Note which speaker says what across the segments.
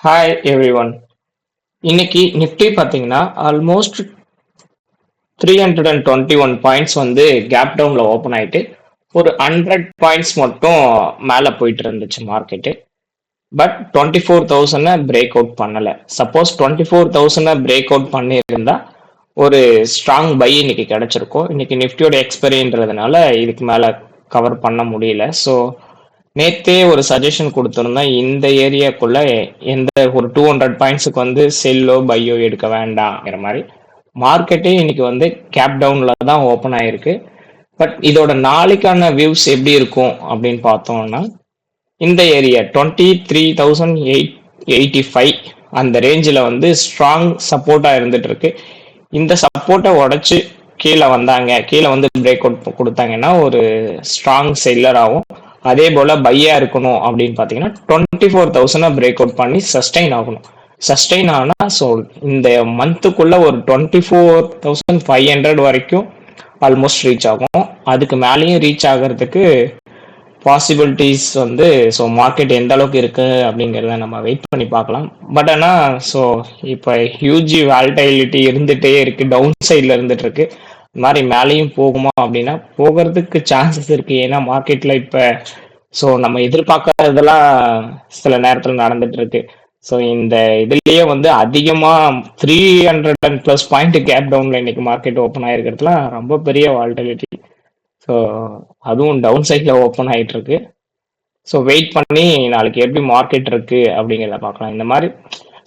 Speaker 1: Hi everyone. இன்னைக்கு Nifty பார்த்தீங்கன்னா almost 321 points வந்து கேப் டவுன்ல ஓப்பன் ஆயிட்டு ஒரு 100 பாயிண்ட்ஸ் மட்டும் மேலே போயிட்டு இருந்துச்சு மார்க்கெட்டு. பட் 24,000 பிரேக் அவுட் பண்ணல. சப்போஸ் 24,000 பிரேக் அவுட் பண்ணியிருந்தா ஒரு ஸ்ட்ராங் பை இன்னைக்கு கிடைச்சிருக்கும். இன்னைக்கு நிஃப்டியோட எக்ஸ்பைரின்றதுனால இதுக்கு மேலே கவர் பண்ண முடியல. ஸோ நேத்தே ஒரு சஜஷன் கொடுத்துருந்தேன், இந்த ஏரியாக்குள்ள எந்த ஒரு 200 பாயிண்ட்ஸுக்கு வந்து செல்லோ பையோ எடுக்க வேண்டாங்கிற மாதிரி. மார்க்கெட்டே இன்னைக்கு வந்து கேப் டவுன்ல தான் ஓப்பன் ஆயிருக்கு. பட் இதோட நாளைக்கான வியூஸ் எப்படி இருக்கும் அப்படின்னு பார்த்தோம்னா, இந்த ஏரியா 23,885 அந்த ரேஞ்சில் வந்து ஸ்ட்ராங் சப்போர்ட்டா இருந்துட்டு இருக்கு. இந்த சப்போர்ட்டை உடைச்சு கீழே வந்தாங்க, கீழே வந்து பிரேக் அவுட் கொடுத்தாங்கன்னா ஒரு ஸ்ட்ராங் செல்லர் ஆகும். அதே போல பையா இருக்கணும் அப்படின்னு பார்த்தீங்கன்னா 24,000 பிரேக் அவுட் பண்ணி சஸ்டைன் ஆகணும். சஸ்டைன் ஆனா ஸோ இந்த மந்த்துக்குள்ள ஒரு 24,500 வரைக்கும் ஆல்மோஸ்ட் ரீச் ஆகும். அதுக்கு மேலேயும் ரீச் ஆகிறதுக்கு பாசிபிலிட்டிஸ் வந்து ஸோ மார்க்கெட் எந்த அளவுக்கு இருக்கு அப்படிங்கிறத நம்ம வெயிட் பண்ணி பார்க்கலாம். பட் ஆனால் ஸோ இப்போ ஹியூஜ் வால்டைலிட்டி இருந்துகிட்டே இருக்கு, டவுன் சைடில் இருந்துட்டு இருக்கு. இந்த மாதிரி மேலேயும் போகுமா அப்படின்னா போகிறதுக்கு சான்சஸ் இருக்கு. ஏன்னா மார்க்கெட்ல இப்போ ஸோ நம்ம எதிர்பார்க்கறதெல்லாம் சில நேரத்தில் நடந்துட்டு இருக்கு. ஸோ இந்த இதுலயே வந்து அதிகமா 300+ பாயிண்ட் கேப் டவுன்ல இன்னைக்கு மார்க்கெட் ஓப்பன் ஆயிருக்கிறதுலாம் ரொம்ப பெரிய வால்டிலிட்டி. ஸோ அதுவும் டவுன் சைட்ல ஓப்பன் ஆயிட்டு இருக்கு. ஸோ வெயிட் பண்ணி நாளைக்கு எப்படி மார்க்கெட் இருக்கு அப்படிங்கிறத பார்க்கலாம். இந்த மாதிரி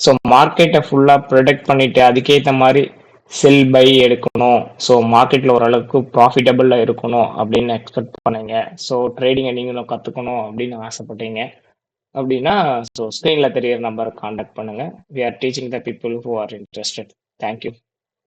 Speaker 1: ஸோ மார்க்கெட்டை ஃபுல்லாக ப்ரொடெக்ட் பண்ணிட்டு அதுக்கேற்ற மாதிரி செல் பை எடுக்கணும், ஸோ மார்க்கெட்டில் ஓரளவுக்கு ப்ராஃபிட்டபிளாக இருக்கணும் அப்படின்னு எக்ஸ்பெக்ட் பண்ணீங்க. ஸோ ட்ரேடிங்கை நீங்களும் கற்றுக்கணும் அப்படின்னு ஆசைப்பட்டீங்க அப்படின்னா ஸோ ஸ்க்ரீனில் தெரியிற நம்பரை காண்டாக்ட் பண்ணுங்கள். We are teaching the people who are interested. Thank you.